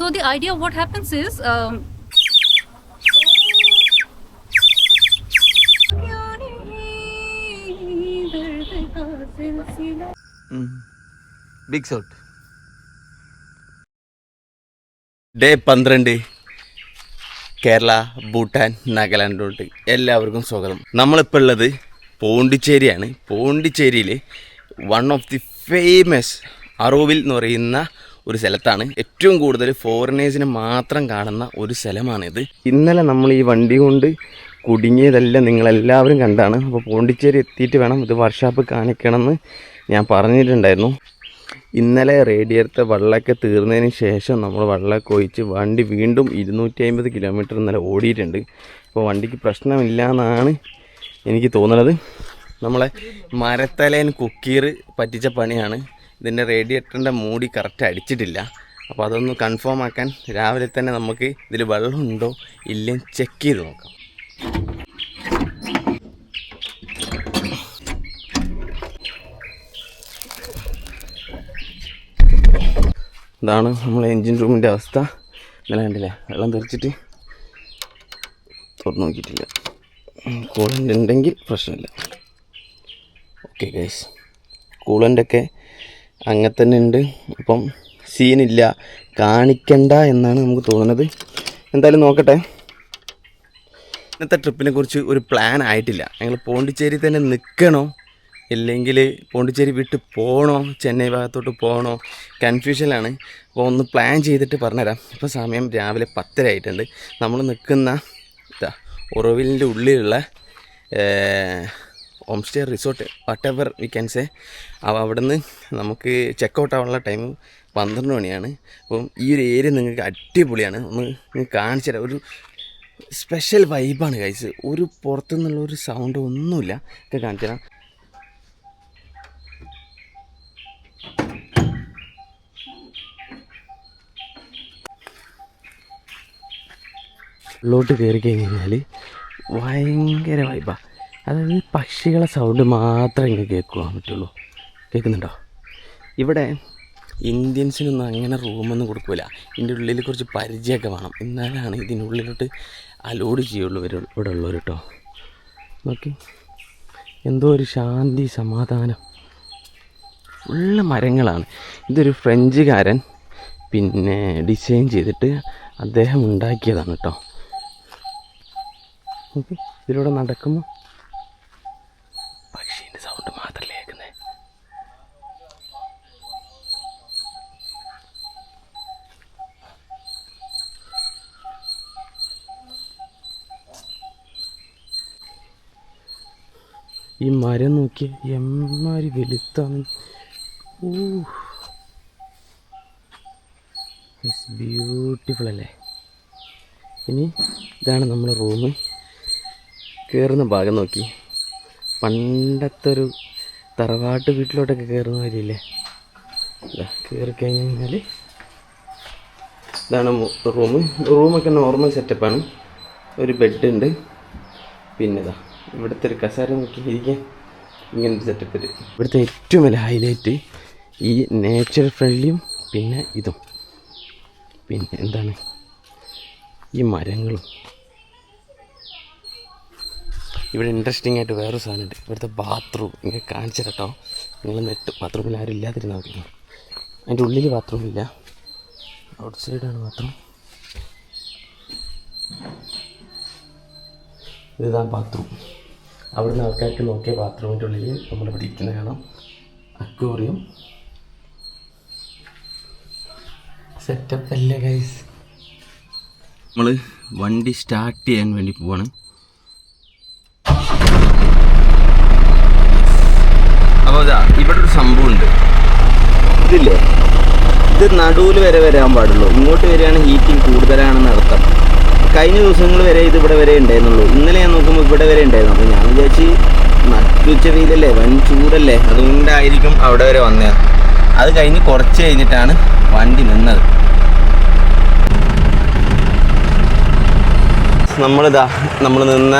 So the idea of what happens is big shot. Day 12 Kerala, Bhutan, Nagaland route. എല്ലാവർക്കും സ്വാഗതം. നമ്മളിപ്പോൾ ഉള്ളത് പോണ്ടിച്ചേരിയാണ്. പോണ്ടിച്ചേരിയിൽ one of the famous Auroville എന്ന് പറയുന്ന ഒരു സ്ഥലത്താണ്. ഏറ്റവും കൂടുതൽ ഫോറിനേഴ്സിനെ മാത്രം കാണുന്ന ഒരു സ്ഥലമാണിത്. ഇന്നലെ നമ്മൾ ഈ വണ്ടി കൊണ്ട് കുടുങ്ങിയതെല്ലാം നിങ്ങളെല്ലാവരും കണ്ടാണ്. അപ്പോൾ പോണ്ടിച്ചേരി എത്തിയിട്ട് വേണം ഇത് വർക്ക്ഷോപ്പ് കാണിക്കണമെന്ന് ഞാൻ പറഞ്ഞിട്ടുണ്ടായിരുന്നു. ഇന്നലെ റേഡിയേറ്റത്തെ വെള്ളമൊക്കെ തീർന്നതിന് ശേഷം നമ്മൾ വെള്ളമൊക്കെ ഒഴിച്ച് വണ്ടി വീണ്ടും 250 കിലോമീറ്റർ ഇന്നലെ ഓടിയിട്ടുണ്ട്. അപ്പോൾ വണ്ടിക്ക് പ്രശ്നമില്ല എന്നാണ് എനിക്ക് തോന്നുന്നത്. നമ്മളെ മരത്തലേൻ കുക്കീർ പറ്റിച്ച പണിയാണ്. ഇതിൻ്റെ റേഡിയേറ്ററിൻ്റെ മൂടി കറക്റ്റ് അടിച്ചിട്ടില്ല. അപ്പോൾ അതൊന്ന് കൺഫേം ആക്കാൻ രാവിലെ തന്നെ നമുക്ക് ഇതിൽ വെള്ളമുണ്ടോ ഇല്ലെങ്കിൽ ചെക്ക് ചെയ്ത് നോക്കാം. ഇതാണ് നമ്മളെ എൻജിൻ റൂമിൻ്റെ അവസ്ഥ. ഇന്നലെ കണ്ടില്ലേ, വെള്ളം തെറിച്ചിട്ട് തുറന്നു നോക്കിയിട്ടില്ല. കൂളൻ്റ് ഉണ്ടെങ്കിൽ പ്രശ്നമില്ല. ഓക്കെ ഗൈസ്, കൂളൻ്റൊക്കെ അങ്ങനെ തന്നെ ഉണ്ട്. അപ്പം സീനില്ല, കാണിക്കണ്ട എന്നാണ് നമുക്ക് തോന്നുന്നത്. എന്തായാലും നോക്കട്ടെ. ഇന്നത്തെ ട്രിപ്പിനെ കുറിച്ച് ഒരു പ്ലാൻ ആയിട്ടില്ല. ഞങ്ങൾ പോണ്ടിച്ചേരി തന്നെ നിൽക്കണോ ഇല്ലെങ്കിൽ പോണ്ടിച്ചേരി വിട്ട് പോകണോ, ചെന്നൈ ഭാഗത്തോട്ട് പോകണോ, കൺഫ്യൂഷനിലാണ്. അപ്പോൾ ഒന്ന് പ്ലാൻ ചെയ്തിട്ട് പറഞ്ഞുതരാം. ഇപ്പോൾ സമയം രാവിലെ 10 ആയിട്ടുണ്ട്. നമ്മൾ നിൽക്കുന്ന ഒറോവിലിൻ്റെ ഉള്ളിലുള്ള home stay resort what ever we can say. അവിടെ നിന്ന് നമുക്ക് ചെക്കൗട്ട് ആവാനുള്ള ടൈം 12 മണിയാണ്. അപ്പം ഈ ഒരു ഏരിയ നിങ്ങൾക്ക് അടിപൊളിയാണ്. ഒന്ന് നിങ്ങൾക്ക് കാണിച്ചു തരാം. ഒരു സ്പെഷ്യൽ വൈബാണ് ഗൈസ്. ഒരു പുറത്തുനിന്നുള്ള ഒരു സൗണ്ട് ഒന്നുമില്ല. ഒക്കെ കാണിച്ചു തരാം. ഉള്ളോട്ട് കയറി കഴിഞ്ഞാൽ ഭയങ്കര വൈബാണ്. അതായത് പക്ഷികളെ സൗണ്ട് മാത്രമേ ഇങ്ങനെ കേൾക്കാൻ പറ്റുള്ളൂ. കേൾക്കുന്നുണ്ടോ? ഇവിടെ ഇന്ത്യൻസിനൊന്നും അങ്ങനെ റൂമൊന്നും കൊടുക്കില്ല. ഇതിൻ്റെ ഉള്ളിൽ കുറച്ച് പരിചയമൊക്കെ വേണം, എന്നാലാണ് ഇതിൻ്റെ ഉള്ളിലോട്ട് അലോഡ് ചെയ്യുള്ളൂ ഇവിടെ ഉള്ളവർ കേട്ടോ. നോക്കി, എന്തോ ഒരു ശാന്തി, സമാധാനം. ഫുള്ള് മരങ്ങളാണ്. ഇതൊരു ഫ്രഞ്ചുകാരൻ പിന്നെ ഡിസൈൻ ചെയ്തിട്ട് അദ്ദേഹം ഉണ്ടാക്കിയതാണ് കേട്ടോ. ഓക്കെ, ഇതിലൂടെ നടക്കുമ്പോൾ പക്ഷീൻ്റെ സൗണ്ട് മാത്രമല്ലേ കേൾക്കുന്നത്. ഈ മരം നോക്കിയ എമ്മാരി വലുത്താണ്. ഇറ്റ്സ് ബ്യൂട്ടിഫുൾ അല്ലേ. ഇനി ഇതാണ് നമ്മുടെ റൂം. കയറുന്ന ഭാഗം നോക്കി, പണ്ടത്തെ ഒരു തറവാട്ട് വീട്ടിലോട്ടൊക്കെ കയറുന്ന വരില്ലേ, കയറി കഴിഞ്ഞാൽ ഇതാണ് റൂം. റൂമൊക്കെ നോർമൽ സെറ്റപ്പാണ്. ഒരു ബെഡ് ഉണ്ട്. പിന്നെ ഇതാ ഇവിടുത്തെ ഒരു കസേര നോക്കി ഇരിക്കാൻ ഇങ്ങനത്തെ സെറ്റപ്പ്. ഇവിടുത്തെ ഏറ്റവും വലിയ ഹൈലൈറ്റ് ഈ നേച്ചർ ഫ്രണ്ട്ലിയും പിന്നെ ഇതും, പിന്നെ എന്താണ് ഈ മരങ്ങളും. ഇവിടെ ഇൻട്രസ്റ്റിംഗ് ആയിട്ട് വേറൊരു സാധനമുണ്ട്. ഇവിടുത്തെ ബാത്റൂം ഇങ്ങനെ കാണിച്ചു കേട്ടോ. നിങ്ങൾ നെട്ടും. ബാത്റൂമിൽ ആരും ഇല്ലാതിരുന്നാൽ മതി. അതിൻ്റെ ഉള്ളിൽ ബാത്റൂമില്ല, ഔട്ട് സൈഡാണ് ബാത്റൂം. ഇതാണ് ബാത്റൂം. അവിടുന്ന് ആൾക്കാർക്ക് നോക്കിയ ബാത്റൂമിൻ്റെ ഉള്ളിൽ നമ്മളിവിടെ ഇരിക്കുന്നത് കാണാം. അക്വേറിയം സെറ്റപ്പ് അല്ലേ ഗൈസ്. നമ്മൾ വണ്ടി സ്റ്റാർട്ട് ചെയ്യാൻ വേണ്ടി പോവാണ്. അപ്പോൾ ഇവിടെ ഒരു സംഭവമുണ്ട്. ഇതില്ലേ, ഇത് നടുവിൽ വരെ വരാൻ പാടുള്ളൂ. ഇങ്ങോട്ട് വരികയാണ് ഹീറ്റിംഗ് കൂടുതലാണെന്ന് അർത്ഥം. കഴിഞ്ഞ ദിവസങ്ങൾ വരെ ഇത് ഇവിടെ വരെ ഉണ്ടായിരുന്നുള്ളൂ. ഇന്നലെ ഞാൻ നോക്കുമ്പോൾ ഇവിടെ വരെ ഉണ്ടായിരുന്നു. അപ്പോൾ ഞാൻ വിചാരിച്ച് നട്ടുച്ച വെയിലല്ലേ, വൻ ചൂടല്ലേ, അതുകൊണ്ടായിരിക്കും അവിടെ വരെ വന്നത്. അത് കഴിഞ്ഞ് കുറച്ച് കഴിഞ്ഞിട്ടാണ് വണ്ടി നിന്നത്. നമ്മൾ നിന്ന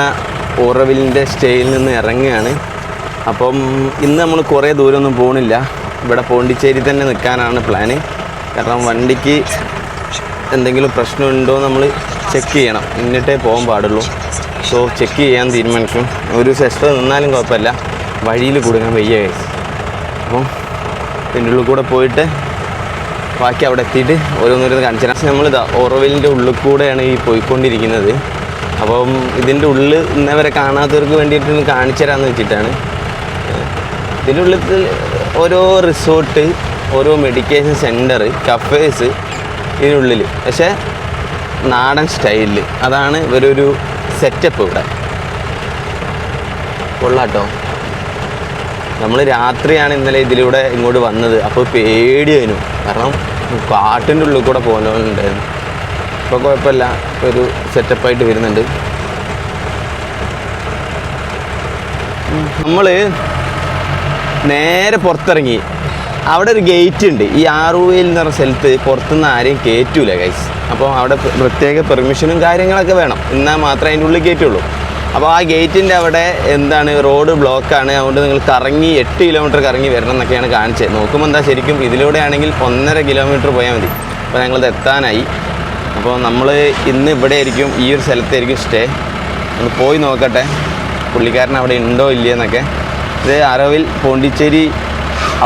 ഓറോവിലിൻ്റെ സ്റ്റേയിൽ നിന്ന് ഇറങ്ങുകയാണ്. അപ്പം ഇന്ന് നമ്മൾ കുറേ ദൂരമൊന്നും പോകണില്ല. ഇവിടെ പോണ്ടിച്ചേരി തന്നെ നിൽക്കാനാണ് പ്ലാന്. കാരണം വണ്ടിക്ക് എന്തെങ്കിലും പ്രശ്നമുണ്ടോ നമ്മൾ ചെക്ക് ചെയ്യണം, എന്നിട്ടേ പോകാൻ പാടുള്ളൂ. സോ ചെക്ക് ചെയ്യാൻ തീരുമാനിക്കും. ഒരു സെസ്റ്റർ നിന്നാലും കുഴപ്പമില്ല, വഴിയിൽ കൊടുക്കാൻ വയ്യ ഗൈസ്. അപ്പം ഇതിൻ്റെ ഉള്ളിൽ കൂടെ പോയിട്ട് ബാക്കി അവിടെ എത്തിയിട്ട് ഓരോന്നോരോന്ന് കാണിച്ചു തരാം. നമ്മളിതാ ഓറോവിലിൻ്റെ ഉള്ളിൽ കൂടെയാണ് ഈ പോയിക്കൊണ്ടിരിക്കുന്നത്. അപ്പം ഇതിൻ്റെ ഉള്ളിൽ ഇന്നവരെ കാണാത്തവർക്ക് വേണ്ടിയിട്ടൊന്ന് കാണിച്ചു തരാമെന്ന് വെച്ചിട്ടാണ്. ഇതിൻ്റെ ഉള്ളിൽ ഓരോ റിസോർട്ട്, ഓരോ മെഡിക്കേഷൻ സെൻറ്റർ, കഫേസ് ഇതിനുള്ളിൽ, പക്ഷേ നാടൻ സ്റ്റൈലിൽ. അതാണ് ഇവരൊരു സെറ്റപ്പ് ഇവിടെ. കൊള്ളാട്ടോ. നമ്മൾ രാത്രിയാണ് ഇന്നലെ ഇതിലൂടെ ഇങ്ങോട്ട് വന്നത്. അപ്പോൾ പേടിയായിരുന്നു, കാരണം കാട്ടിൻ്റെ ഉള്ളിൽ കൂടെ പോകുന്നുണ്ടായിരുന്നു. ഇപ്പോൾ കുഴപ്പമില്ല, ഒരു സെറ്റപ്പായിട്ട് വരുന്നുണ്ട്. നമ്മൾ നേരെ പുറത്തിറങ്ങി. അവിടെ ഒരു ഗേറ്റ് ഉണ്ട്. ഈ ആറുവയിൽ എന്ന് പറഞ്ഞ സ്ഥലത്ത് പുറത്തുനിന്ന് ആരെയും കയറ്റൂല ഗൈസ്. അപ്പോൾ അവിടെ പ്രത്യേക പെർമിഷനും കാര്യങ്ങളൊക്കെ വേണം, എന്നാൽ മാത്രമേ അതിൻ്റെ ഉള്ളിൽ കയറ്റുള്ളൂ. അപ്പോൾ ആ ഗേറ്റിൻ്റെ അവിടെ എന്താണ്, റോഡ് ബ്ലോക്കാണ്. അതുകൊണ്ട് നിങ്ങൾ കറങ്ങി 8 കിലോമീറ്റർ കറങ്ങി വരണം എന്നൊക്കെയാണ് കാണിച്ചത്. നോക്കുമ്പോൾ എന്താ, ശരിക്കും ഇതിലൂടെ ആണെങ്കിൽ 1.5 കിലോമീറ്റർ പോയാൽ മതി. അപ്പോൾ ഞങ്ങളത് എത്താനായി. അപ്പോൾ നമ്മൾ ഇന്ന് ഇവിടെ ആയിരിക്കും, ഈ ഒരു സ്ഥലത്തായിരിക്കും സ്റ്റേ. ഒന്ന് പോയി നോക്കട്ടെ പുള്ളിക്കാരൻ അവിടെ ഉണ്ടോ ഇല്ലയെന്നൊക്കെ. ഇത് അറവിൽ പോണ്ടിച്ചേരി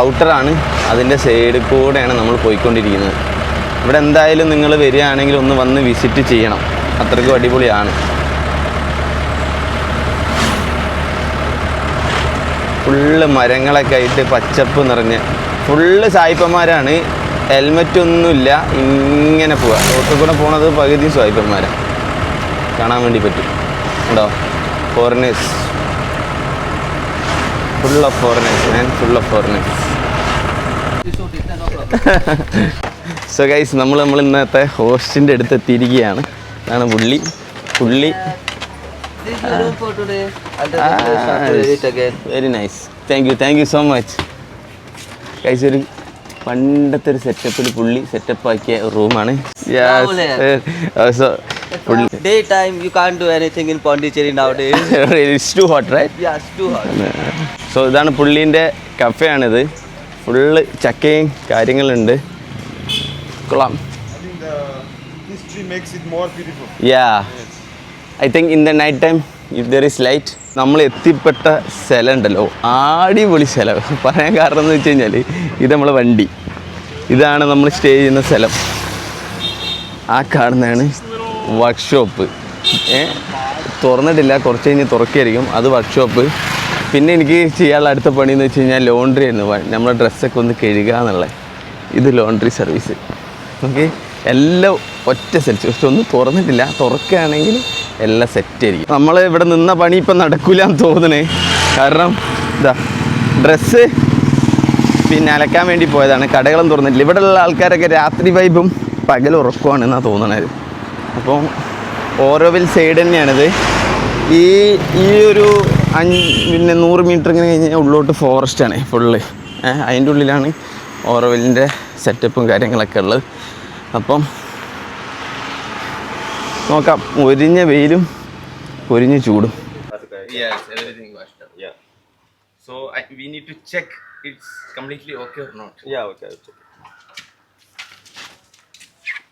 ഔട്ടറാണ്, അതിൻ്റെ സൈഡിൽ കൂടെയാണ് നമ്മൾ പോയിക്കൊണ്ടിരിക്കുന്നത്. ഇവിടെ എന്തായാലും നിങ്ങൾ വരികയാണെങ്കിൽ ഒന്ന് വന്ന് വിസിറ്റ് ചെയ്യണം, അത്രയ്ക്കും അടിപൊളിയാണ്. ഫുള്ള് മരങ്ങളൊക്കെ ആയിട്ട് പച്ചപ്പ് നിറഞ്ഞ് ഫുള്ള് സായിപ്പന്മാരാണ്. ഹെൽമെറ്റൊന്നുമില്ല, ഇങ്ങനെ പോവുക. റോട്ടിൽ കൂടെ പോണത് പകുതി സായിപ്പന്മാരാണ്, കാണാൻ വേണ്ടി പറ്റും. ഉണ്ടോ, foreigners, full of foreigners, full of foreigners. So guys, നമ്മൾ ഇന്നത്തെ ഹോസ്റ്റിൻ്റെ അടുത്ത് എത്തിയിരിക്കുകയാണ്. അതാണ് പുള്ളി. Very nice, thank you so much guys. ഒരു പണ്ടത്തെ ഒരു സെറ്റപ്പിൽ പുള്ളി സെറ്റപ്പാക്കിയ റൂമാണ്. Daytime you can't do anything in Pondicherry nowadays. It's too hot, right? Yeah, it's too hot. So ഇതാണ് പുള്ളീൻ്റെ കഫേയാണിത്. ഫുള്ള് ചക്കയും കാര്യങ്ങളുണ്ട്. കൊള്ളാം. History makes it more beautiful. I think in the night time if there is light. നമ്മൾ എത്തിപ്പെട്ട സ്ഥലം ഉണ്ടല്ലോ, അടിപൊളി സ്ഥലം. പറയാൻ കാരണം എന്ന് വെച്ച് കഴിഞ്ഞാൽ, ഇത് നമ്മളെ വണ്ടി, ഇതാണ് നമ്മൾ സ്റ്റേ ചെയ്യുന്ന സ്ഥലം. ആ കാണുന്നതാണ് വർക്ക്ഷോപ്പ്. തുറന്നിട്ടില്ല, കുറച്ച് കഴിഞ്ഞ് തുറക്കായിരിക്കും. അത് വർക്ക്ഷോപ്പ്. പിന്നെ എനിക്ക് ചെയ്യാനുള്ള അടുത്ത പണി എന്ന് വെച്ച് കഴിഞ്ഞാൽ ലോണ്ട്രി ആയിരുന്നു. നമ്മളെ ഡ്രസ്സൊക്കെ ഒന്ന് കഴുകുക എന്നുള്ളത്. ഇത് ലോണ്ട്രി സർവീസ്. ഓക്കെ, എല്ലാം ഒറ്റ സ്ഥലത്ത്. പക്ഷെ ഒന്നും തുറന്നിട്ടില്ല, തുറക്കുകയാണെങ്കിൽ എല്ലാം സെറ്റായിരിക്കും. നമ്മൾ ഇവിടെ നിന്ന പണി ഇപ്പം നടക്കില്ല എന്ന് തോന്നണേ. കാരണം ഇതാ ഡ്രസ്സ് പിന്നെ അലക്കാൻ വേണ്ടി പോയതാണ്. കടകളും തുറന്നിട്ടില്ല. ഇവിടെയുള്ള ആൾക്കാരൊക്കെ രാത്രി വൈബും പകൽ ഉറക്കമാണ് എന്നാണ് തോന്നണത്. അപ്പോൾ ഓരോവിൽ സൈഡ് തന്നെയാണിത്. ഈ ഒരു 100 മീറ്റർ ഇങ്ങനെ കഴിഞ്ഞാൽ ഉള്ളോട്ട് ഫോറസ്റ്റാണ് ഫുള്ള്. അതിൻ്റെ ഉള്ളിലാണ് ഓരോവിലിൻ്റെ സെറ്റപ്പും കാര്യങ്ങളൊക്കെ ഉള്ളത്. അപ്പം നോക്കാം, ഒരിഞ്ഞ വെയിലും പൊരിഞ്ഞ ചൂടും. So we need to check it's completely okay or not. Yeah, okay.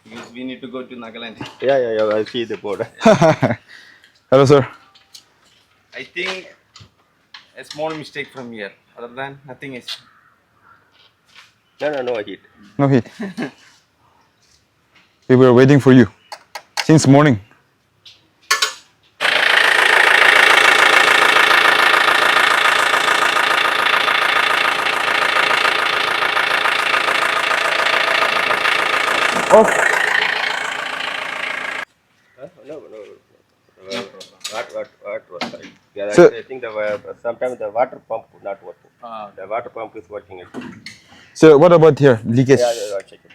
Because we need to go to Nagaland. Yeah. I see the border. Hello, sir. I think a small mistake from here. Other than nothing is. No heat. No heat. We were waiting for you since morning. Oh. No. What? Yeah, So- I think sometimes the water pump not working. The water pump is working. So what about here? Leakage? Yeah, I'll check it.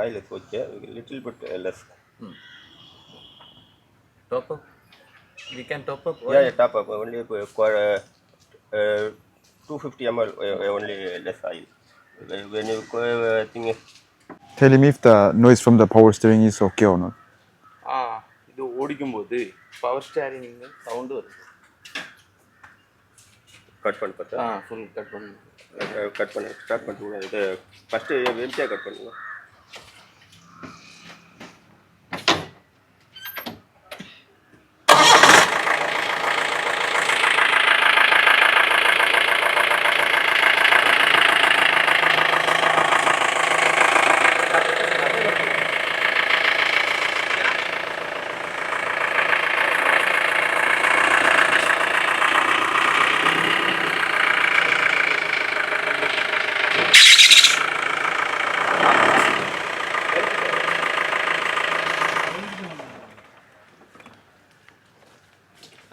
Oil is okay, a little bit less. Top up. We can top up. Yeah, top up only 250 ml only less oil. When you think Tell him if the noise from the power steering is okay or not. ഇത് ஓடிக்கும்போது power steering sound வருது. Cut பண்ண பார்த்தா full cut பண்ணு. Cut பண்ண start பண்ணிட்டு இது first எம்டியாக cut பண்ணுங்க.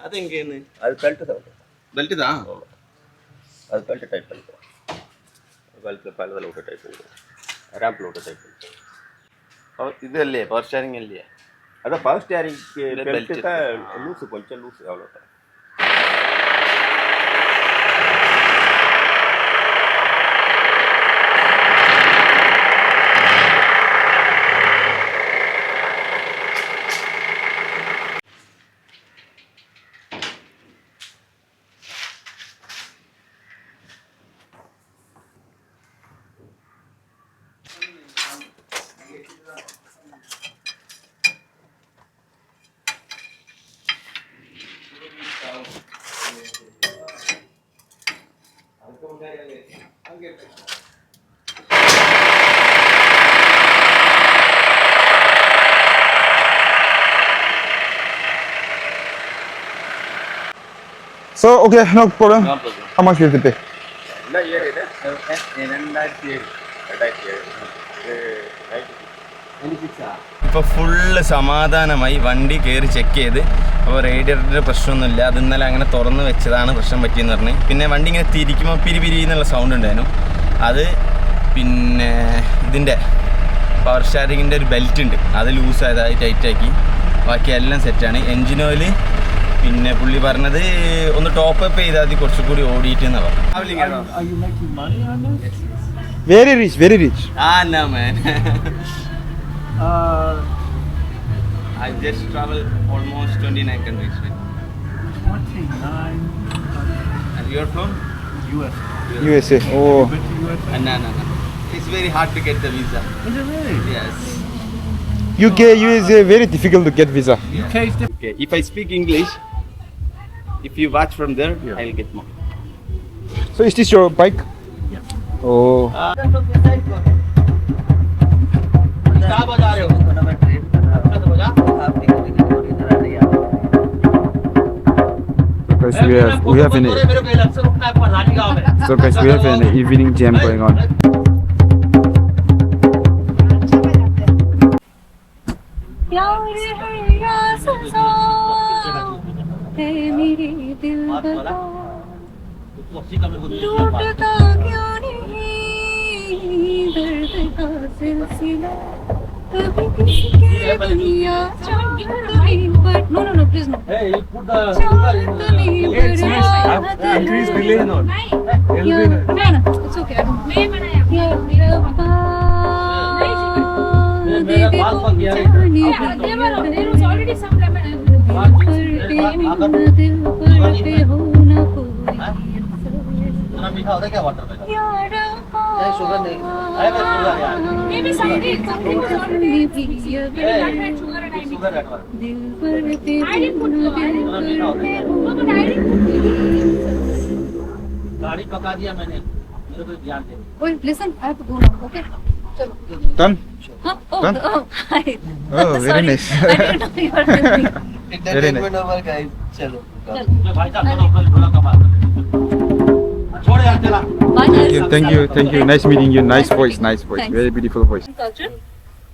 அது எங்கேன்னு? அது பெல்ட்டு தான். பெல்ட்டு தான். அது பெல்ட்டு டைப் பண்ணிக்கலாம். பெல்ட்டில் பலதில் விட்டு டைப் பண்ணிக்கலாம். ரேம்பில் விட்டு டைப் பண்ணிக்கலாம். இது இல்லையே, பவர் ஸ்டேரிங் இல்லையே. அதான் பவர் ஸ்டேரிங்க்கு பெல்ட்டு தான் லூஸு, கொஞ்சம் லூஸு, அவ்வளோதான். So, okay, no problem. No problem. How much will you pay? என்ன இயர் இது? 2007. 2007. ഇപ്പോൾ ഫുള്ള് സമാധാനമായി വണ്ടി കയറി ചെക്ക് ചെയ്ത്. അപ്പോൾ റേഡിയേറ്ററിൻ്റെ പ്രശ്നമൊന്നുമില്ല. അത് ഇന്നലെ അങ്ങനെ തുറന്ന് വെച്ചതാണ് പ്രശ്നം പറ്റിയെന്ന് പറഞ്ഞ്. പിന്നെ വണ്ടി ഇങ്ങനെ തിരിക്കുമ്പോൾ പിരി എന്നുള്ള സൗണ്ട് ഉണ്ടായിരുന്നു. അത് പിന്നെ ഇതിൻ്റെ പവർ സ്റ്റാരിങ്ങിൻ്റെ ഒരു ബെൽറ്റ് ഉണ്ട്, അത് ലൂസായതായി ടൈറ്റാക്കി. ബാക്കി എല്ലാം സെറ്റാണ്. എൻജിൻ ഓയിൽ പിന്നെ പുള്ളി പറഞ്ഞത് ഒന്ന് ടോപ്പ് അപ്പ് ചെയ്താൽ മതി, കുറച്ചുകൂടി ഓടിയിട്ട് എന്നാണ് പറഞ്ഞത്. Very rich, very rich. No man. I just traveled almost 29 countries. 29. And you're from? US. USA. Oh. No. It's very hard to get the visa. Is it really? Yes. UK, USA, very difficult to get visa. UK is different. Okay. If I speak English, if you watch from there, I'll get more. So, is this your bike? Yeah. Oh. Guys, we have an evening jam going on. टूटता क्यों नहीं दर्द का सिलसिला कभी किसी के दुनिया चांदनी पर नो प्लीज नो चांदनी पर राहत Increase delay or not? या ना इट्स ओके मैं बनाया या रब्बा दे दे जानी there was already some lemon दिल पर पे हो ना कोई शुगर नहीं maybe something was already sugar दिल पर पे I didn't put but I didn't गाड़ी पका दिया मैंने, मेरे को ध्यान दे. wait listen I have to go now okay चलो Done? huh? Done? Hi Oh, very Sorry, nice. I didn't know you were with me entertainment over guys चलो भाई साहब चलो कल ढोला कमा छोड़ यार चला. bye Thank you. Nice meeting you. Nice voice. Thanks. Very beautiful voice. culture.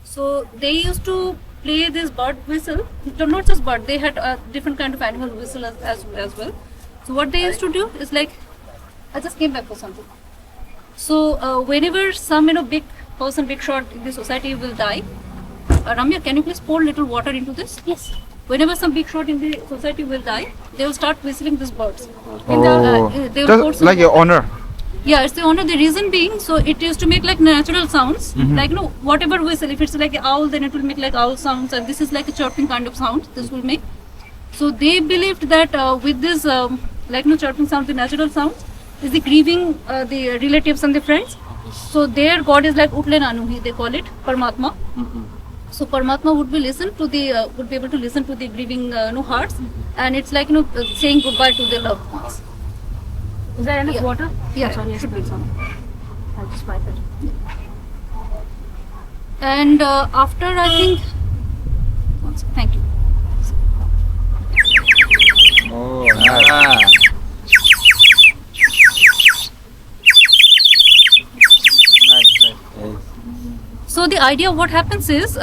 So they used to play this bird whistle. Not just bird, they had a different kind of animal whistle as well. So what they used to do is like, I just came back for something. So whenever some big person, big shot in the society will die, Ramya, can you please pour little water into this? Yes. Whenever some big shot in the society will die, they will start whistling these birds. Oh, they will pour just some like your water. honor. Yeah, it's the honor. The reason being, so it used to make like natural sounds, like whatever whistle. If it's like an owl, then it will make like owl sounds, and this is like a chirping kind of sound. This will make. So they believed that with this like chirping sound, the natural sounds is the grieving the relatives and the friends. So their god is like Utle Nanuhi. They call it Paramatma. So Paramatma would be would be able to listen to the grieving hearts, and it's like saying goodbye to their loved ones. Is there enough water? Yeah, Sorry, should be some. I'll just wipe it. And after I think, thank you. Oh, Ah. So the idea of what happens is,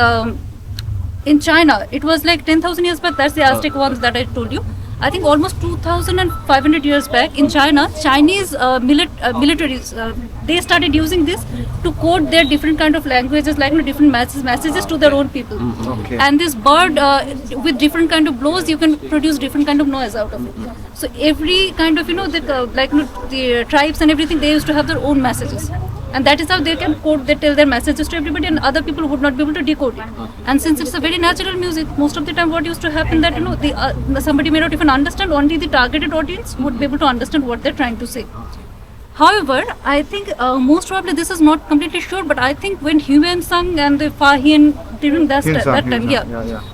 in China, it was like 10,000 years back. That's the Aztec ones that I told you. I think almost 2,500 years back in China, Chinese militaries, they started using this to code their different kind of languages, like different messages to their own people. Okay. And this bird, with different kind of blows, you can produce different kind of noise out of it. So every kind of the tribes and everything, they used to have their own messages. And that is how they can code, they tell their messages to everybody, and other people would not be able to decode it. And since it's a very natural music, most of the time what used to happen that somebody may not even understand, only the targeted audience would be able to understand what they're trying to say. However, I think most probably this is not completely sure, but I think when Huan Sung and the Fa Hien during that time,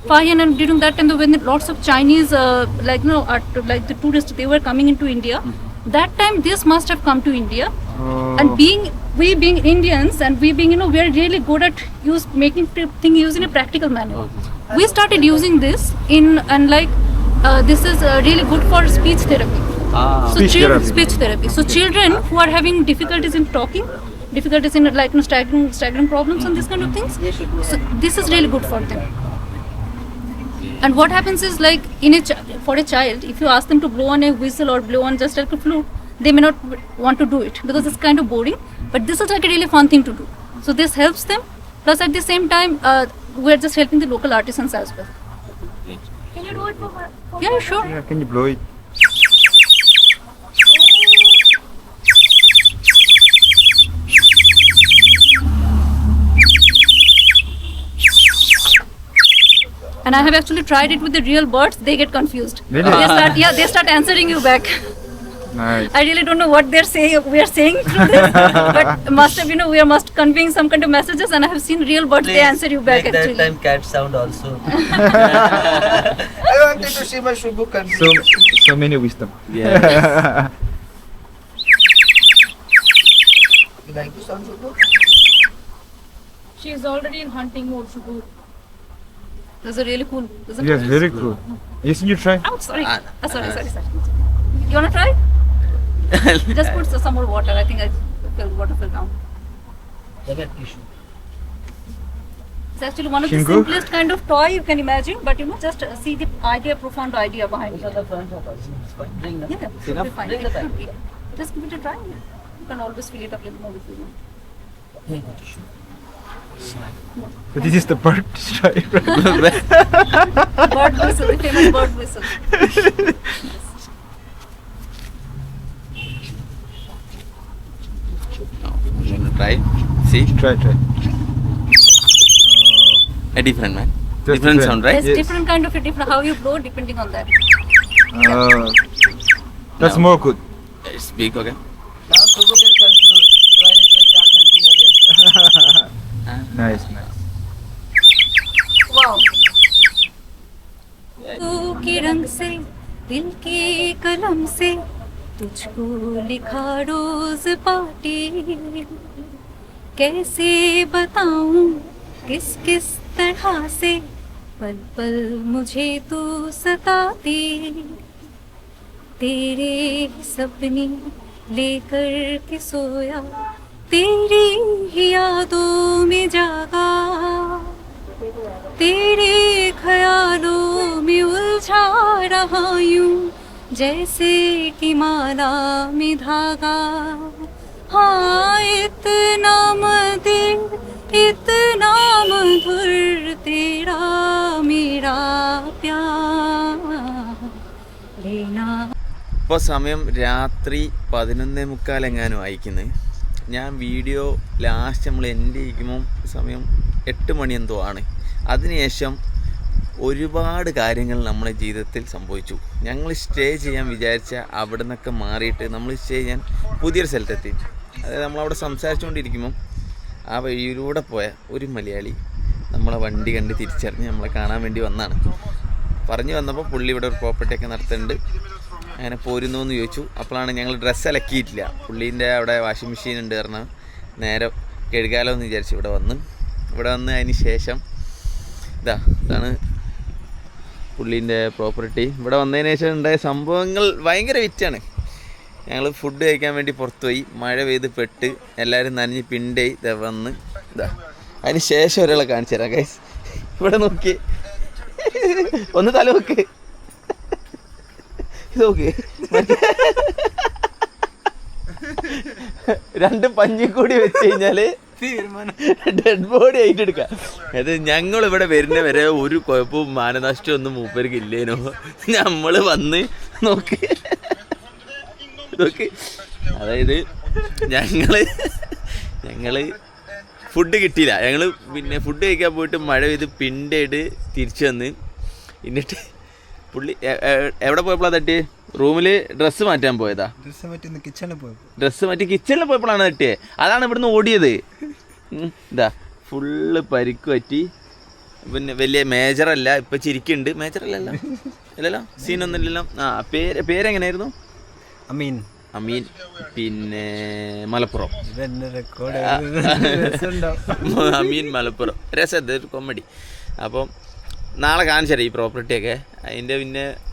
Fa Hien, and during that time when lots of Chinese like the tourists, they were coming into India. That time this must have come to India, and we being Indians, and we being we are really good at making things use in a practical manner. We started using this this is really good for speech therapy. Speech therapy. So children who are having difficulties in talking, difficulties in staggering problems and these kind of things, so this is really good for them. And what happens is, like for a child, if you ask them to blow on a whistle or blow on just like a flute, they may not want to do it because it's kind of boring. But this is like a really fun thing to do. So this helps them. Plus at the same time, we're just helping the local artisans as well. Can you do it for her? Yeah, sure. Yeah, can you blow it? And I have actually tried it with the real birds. They get confused. Really? They start answering you back. Nice. I really don't know what they're saying. We are saying through this, but must have we are conveying some kind of messages. And I have seen real birds. They answer you back make actually. that time cat sound also. I wanted to see my Shubu country. So many wisdom. Yeah. You like to sound Shubu? She is already in hunting mode, Shubu. Those are really cool, isn't Yes, it? very cool. Yes, you try. Oh, sorry. Sorry. You wanna try? Just put some more water. I think water fell down. It's actually one of the Shingu? simplest kind of toy you can imagine, but just see the profound idea behind it. Yeah, should be fine. It should be. Just give it a try. You can always fill it up a little more if you want. But this is the bird try. Bird whistle, the famous bird whistle. You wanna try? See? Try. A different man. Just Different different. sound, right? There's Yes. different kind of how you blow depending on that. That's Now. more good. Speak, okay? Now Shubu get confused. Do I need to start hunting again? Nice. Wow. तू के रंग से दिल के कलम से तुझको लिखा रोज पाटी कैसे बताऊं किस किस तरह से पल पल मुझे तू सताती तेरे सपने लेकर के सोया तेरी ही यादों में जागा तेरे ख्यालों में उलझा रहा यूं जैसे कि माला में धागा हाँ इतना मधुर इतना मधुर तेरा मेरा प्यार लेना ഇപ്പോൾ സമയം രാത്രി 11:45 എങ്ങാനും വായിക്കുന്നത്. ഞാൻ വീഡിയോ ലാസ്റ്റ് നമ്മൾ എൻഡ് ചെയ്യിക്കുമ്പം സമയം 8 മണി എന്തോ ആണ്. അതിനുശേഷം ഒരുപാട് കാര്യങ്ങൾ നമ്മുടെ ജീവിതത്തിൽ സംഭവിച്ചു. ഞങ്ങൾ സ്റ്റേ ചെയ്യാൻ വിചാരിച്ച അവിടെ നിന്നൊക്കെ മാറിയിട്ട് നമ്മൾ സ്റ്റേ ചെയ്യാൻ പുതിയൊരു സ്ഥലത്തെത്തി. അതായത് നമ്മളവിടെ സംസാരിച്ചുകൊണ്ടിരിക്കുമ്പം ആ വഴിയിലൂടെ പോയ ഒരു മലയാളി നമ്മളെ വണ്ടി കണ്ട് തിരിച്ചറിഞ്ഞ് നമ്മളെ കാണാൻ വേണ്ടി വന്നതാണ്. പറഞ്ഞു വന്നപ്പോൾ പുള്ളി ഇവിടെ ഒരു പ്രോപ്പർട്ടിയൊക്കെ നടത്തുന്നുണ്ട്, അങ്ങനെ പോരുന്നു എന്ന് ചോദിച്ചു. അപ്പോഴാണ് ഞങ്ങൾ ഡ്രസ്സ് അലക്കിയിട്ടില്ല, പുള്ളീൻ്റെ അവിടെ വാഷിംഗ് മെഷീൻ ഉണ്ട് കാരണം നേരെ കഴുകാലോ എന്ന് വിചാരിച്ചു ഇവിടെ വന്ന് അതിന് ശേഷം ഇതാണ് പുള്ളീൻ്റെ പ്രോപ്പർട്ടി. ഇവിടെ വന്നതിന് ശേഷം ഉണ്ടായ സംഭവങ്ങൾ ഭയങ്കര വിറ്റാണ്. ഞങ്ങൾ ഫുഡ് കഴിക്കാൻ വേണ്ടി പുറത്തുപോയി, മഴ പെയ്ത് പെട്ട് എല്ലാവരും നനഞ്ഞ് പിണ്ടേ വന്ന് അതിന് ശേഷം ഒരാളെ കാണിച്ചു തരാം ഗൈസ്. ഇവിടെ നോക്കി ഒന്ന് തല നോക്ക്, ഇത് നോക്ക്, 2 പഞ്ഞി കൂടി വെച്ച് കഴിഞ്ഞാല് ഡെഡ് ബോഡി ആയിട്ട് എടുക്കാം. അത് ഞങ്ങൾ ഇവിടെ വരുന്ന വരെ ഒരു കുഴപ്പവും മാനനഷ്ടവും ഒന്നും മൂപ്പർക്ക് ഇല്ലേനോ. നമ്മള് വന്ന് നോക്ക്, അതായത് ഞങ്ങള് ഫുഡ് കിട്ടിയില്ല. ഞങ്ങൾ പിന്നെ ഫുഡ് കഴിക്കാൻ പോയിട്ട് മഴ പെയ്ത് പിണ്ടായിട്ട് തിരിച്ചു വന്ന്. എന്നിട്ട് പുള്ളി എവിടെ പോയപ്പോഴാണ് തട്ടിയേ? റൂമിൽ ഡ്രസ്സ് മാറ്റാൻ പോയതാ. ഡ്രസ്സ് മാറ്റി കിച്ചണിൽ പോയപ്പോഴാണ് തട്ടിയത്. അതാണ് ഇവിടുന്ന് ഓടിയത്. ഫുള്ള് പരിക്ക് പറ്റി. പിന്നെ വലിയ മേജറല്ല, ഇപ്പം ചിരിക്കുന്നുണ്ട്. മേജറല്ലല്ലോ, ഇല്ലല്ലോ, സീനൊന്നും ഇല്ലല്ലോ. പേരെങ്ങനെയായിരുന്നു? അമീൻ. പിന്നെ മലപ്പുറം. അമീൻ മലപ്പുറം. രസം, ഒരു കോമഡി. അപ്പം നാളെ കാണിച്ചു തരാം ഈ പ്രോപ്പർട്ടിയൊക്കെ.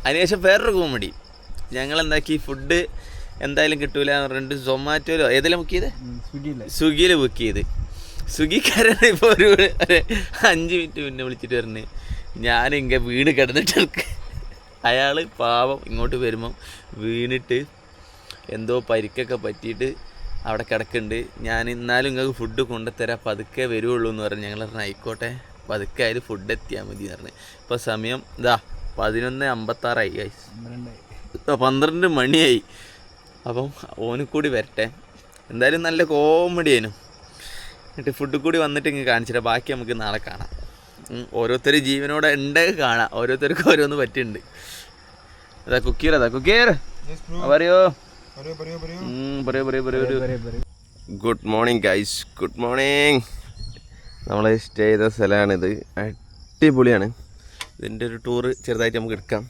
അതിനുശേഷം വേറൊരു കോമഡി. ഞങ്ങളെന്താക്കി, ഫുഡ് എന്തായാലും കിട്ടൂല എന്ന് പറഞ്ഞിട്ട് സൊമാറ്റോയിലോ ഏതെല്ലാം ബുക്ക് ചെയ്തേ? സ്വിഗ്ഗിയിൽ ബുക്ക് ചെയ്ത്. സ്വിഗ്ഗിക്കാരനെ ഇപ്പോൾ ഒരു 5 മിനിറ്റ് മുന്നേ വിളിച്ചിട്ട് പറഞ്ഞ് ഞാനിങ്ങനെ വീണ് കിടന്നിട്ട് അയാൾ പാവം ഇങ്ങോട്ട് വരുമ്പം വീണിട്ട് എന്തോ പരിക്കൊക്കെ പറ്റിയിട്ട് അവിടെ കിടക്കുന്നുണ്ട്. ഞാൻ എന്നാലും നിങ്ങൾക്ക് ഫുഡ് കൊണ്ടുതരാം, പതുക്കെ വരുള്ളൂ എന്ന് പറഞ്ഞ്. ഞങ്ങൾ പറഞ്ഞാൽ ആയിക്കോട്ടെ, പതുക്കെ അതിൽ ഫുഡ് എത്തിയാൽ മതി എന്ന് പറഞ്ഞ്. ഇപ്പോൾ സമയം 11:56 12 മണിയായി. അപ്പം ഓന് കൂടി വരട്ടെ. എന്തായാലും നല്ല കോമഡി ആയിരുന്നു. എന്നിട്ട് ഫുഡ് കൂടി വന്നിട്ട് ഇങ്ങനെ കാണിച്ചിട്ട് ബാക്കി നമുക്ക് നാളെ കാണാം. ഓരോരുത്തർ ജീവനോടെ ഉണ്ടെങ്കിൽ കാണാം, ഓരോരുത്തർക്കും ഓരോന്ന് പറ്റുന്നുണ്ട്. കുക്കീർ പറയോ? Good morning guys, good morning. നമ്മൾ സ്റ്റേ ചെയ്ത സ്ഥലമാണിത്. അടിപൊളിയാണ്. ഇതിൻ്റെ ഒരു ടൂറ് ചെറുതായിട്ട് നമുക്ക് എടുക്കാം.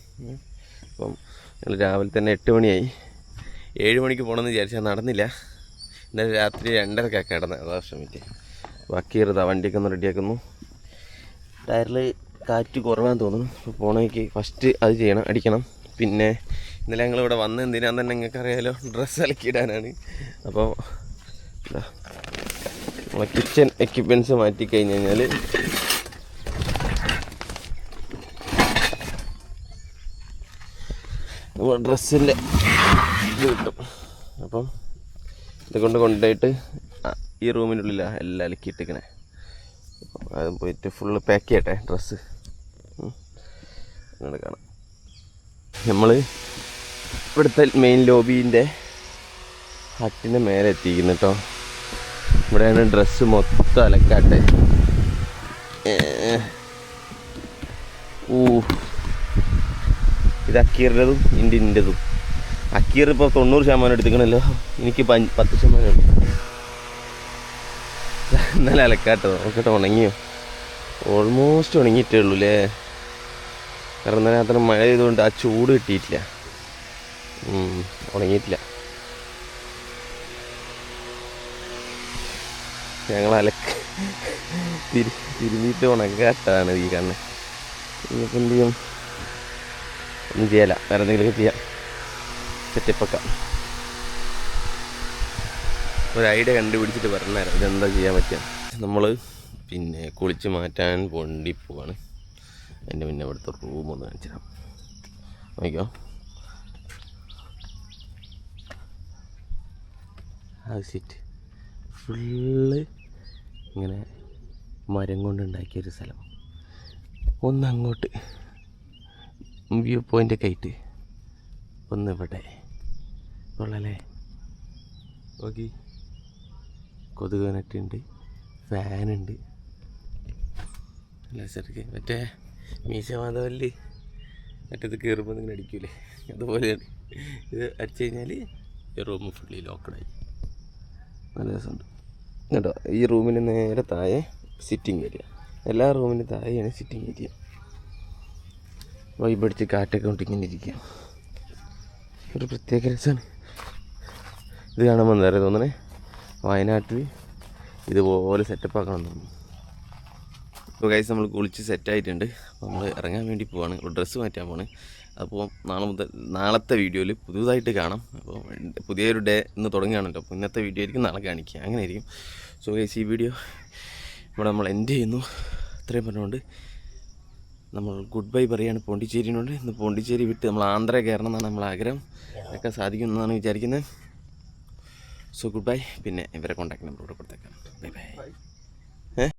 അപ്പം ഞങ്ങൾ രാവിലെ തന്നെ 8 മണിയായി. 7 മണിക്ക് പോകണമെന്ന് വിചാരിച്ചാൽ നടന്നില്ല. ഇന്നലെ രാത്രി 2:30 കിടന്നത്. അതാ ശ്രമിക്കുക. ബാക്കി വണ്ടിയൊക്കെ ഒന്ന് റെഡിയാക്കുന്നു. ടയറിൽ കാറ്റ് കുറവാന്ന് തോന്നുന്നു. അപ്പോൾ പോകണമെങ്കിൽ ഫസ്റ്റ് അത് ചെയ്യണം, അടിക്കണം. പിന്നെ ഇന്നലെ ഞങ്ങളിവിടെ വന്ന് എന്തിനാന്ന് തന്നെ നിങ്ങൾക്ക് അറിയാമല്ലോ, ഡ്രസ്സ് അലക്കിയിടാനാണ്. അപ്പോൾ നമ്മളെ കിച്ചൺ എക്യുപ്മെൻറ്റ്സ് മാറ്റി കഴിഞ്ഞ് കഴിഞ്ഞാൽ ഡ്രസ്സിൻ്റെ ഇത് കിട്ടും. അപ്പം ഇതുകൊണ്ട് കൊണ്ടുപോയിട്ട് ഈ റൂമിനുള്ളിലാണ് എല്ലാം അലക്കിയിട്ടിരിക്കണേ. അത് പോയിട്ട് ഫുള്ള് പാക്ക് ചെയ്യട്ടെ ഡ്രസ്സ്. അങ്ങനെ കാണാം. നമ്മൾ ഇവിടുത്തെ മെയിൻ ലോബീൻ്റെ ഹട്ടിൻ്റെ മേലെ എത്തിക്കുന്നു കേട്ടോ. ഇവിടെയാണ് ഡ്രസ്സ് മൊത്തം അലക്കാട്ടെ. ഇത് അക്കീറിൻ്റെതും ഇൻ്റെതും. അക്കീർ ഇപ്പോൾ 90% എടുത്തിക്കണല്ലോ, എനിക്ക് 10% ഉള്ളൂ. എന്നാലും അലക്കാട്ടോ, നോക്കട്ടെ ഉണങ്ങിയോ? ഓൾമോസ്റ്റ് ഉണങ്ങിയിട്ടേ ഉള്ളൂ അല്ലേ. കാരണം ഇന്നലെ അത്ര മഴ ചെയ്തുകൊണ്ട് ആ ചൂട് കിട്ടിയിട്ടില്ല, ഉണങ്ങിയിട്ടില്ല. ഞങ്ങൾ തിരുമ്മിയിട്ട് ഉണക്കാട്ടാണ് ഈ കണ്ണ്. ഇനിയിപ്പോൾ എന്ത് ചെയ്യും? ഒന്നും ചെയ്യാല, വേറെ എന്തെങ്കിലുമൊക്കെ ചെയ്യാം, സെറ്റപ്പൊക്കാം. ഒരു ഐഡിയ കണ്ടുപിടിച്ചിട്ട് പറഞ്ഞുതരാം ഇതെന്താ ചെയ്യാൻ പറ്റുക. നമ്മൾ പിന്നെ കുളിച്ച് മാറ്റാൻ വേണ്ടി പോവാണ്. അതിൻ്റെ മുന്നേ ഇവിടുത്തെ റൂം ഒന്ന് കാണിച്ചു തരാം. നോക്കിയോ, ആ സീറ്റ് ഫുള്ള് ഇങ്ങനെ മരം കൊണ്ടുണ്ടാക്കിയൊരു സ്ഥലം. ഒന്നങ്ങോട്ട് വ്യൂ പോയിൻ്റൊക്കെ ആയിട്ട്, ഒന്നിവിടെ കൊള്ളാല്ലേ നോക്കി കൊതുക് നെറ്റുണ്ട് ഫാനുണ്ട് അല്ല ശരിക്ക് മറ്റേ മീശ മാധവല്ലേ മറ്റേത് കയറുമ്പോൾ ഇങ്ങനെ അടിക്കൂലേ അതുപോലെയാണ് ഇത് അടിച്ചു കഴിഞ്ഞാൽ ഈ റൂം ഫുള്ളി ലോക്കഡായി നല്ല രസമുണ്ട് കേട്ടോ. ഈ റൂമിന് നേരെ താഴെ സിറ്റിംഗ് ഏരിയ, എല്ലാ റൂമിന് താഴെയാണ് സിറ്റിംഗ് ഏരിയ. വൈബടിച്ച് കാറ്റൊക്കെ കൊണ്ടിങ്ങനെ ഇരിക്കുക, ഒരു പ്രത്യേക രസമാണ്. ഇത് കാണുമ്പോൾ എന്താ പറയുക തോന്നണേ, വയനാട്ടിൽ ഇതുപോലെ സെറ്റപ്പ് ആക്കണം തോന്നുന്നു. ഇപ്പോൾ ഗൈസ് നമ്മൾ കുളിച്ച് സെറ്റായിട്ടുണ്ട്. അപ്പോൾ നമ്മൾ ഇറങ്ങാൻ വേണ്ടി പോവാണ്, ഡ്രസ്സ് മാറ്റാൻ പോവാണ്. അപ്പോൾ നാളത്തെ വീഡിയോയിൽ പുതുതായിട്ട് കാണാം. അപ്പോൾ പുതിയൊരു ഡേ ഇന്ന് തുടങ്ങുകയാണല്ലോ, അപ്പോൾ ഇന്നത്തെ വീഡിയോ ആയിരിക്കും നാളെ കാണിക്കുക, അങ്ങനെ ആയിരിക്കും. സോ ഗൈസ് ഈ വീഡിയോ ഇവിടെ നമ്മൾ എൻഡ് ചെയ്യുന്നു. ഇത്രയും പറഞ്ഞുകൊണ്ട് നമ്മൾ ഗുഡ് ബൈ പറയുകയാണ് പോണ്ടിച്ചേരിനോട്. ഇന്ന് പോണ്ടിച്ചേരി വിട്ട് നമ്മൾ ആന്ധ്ര കയറണം എന്നാണ് നമ്മൾ ആഗ്രഹം, ഒക്കെ സാധിക്കുമെന്നാണ് വിചാരിക്കുന്നത്. So good bye. പിന്നെ ഇവരെ കോൺടാക്ട് നമ്പർ ഇവിടെ കൊടുത്തേക്കാം. Bye bye.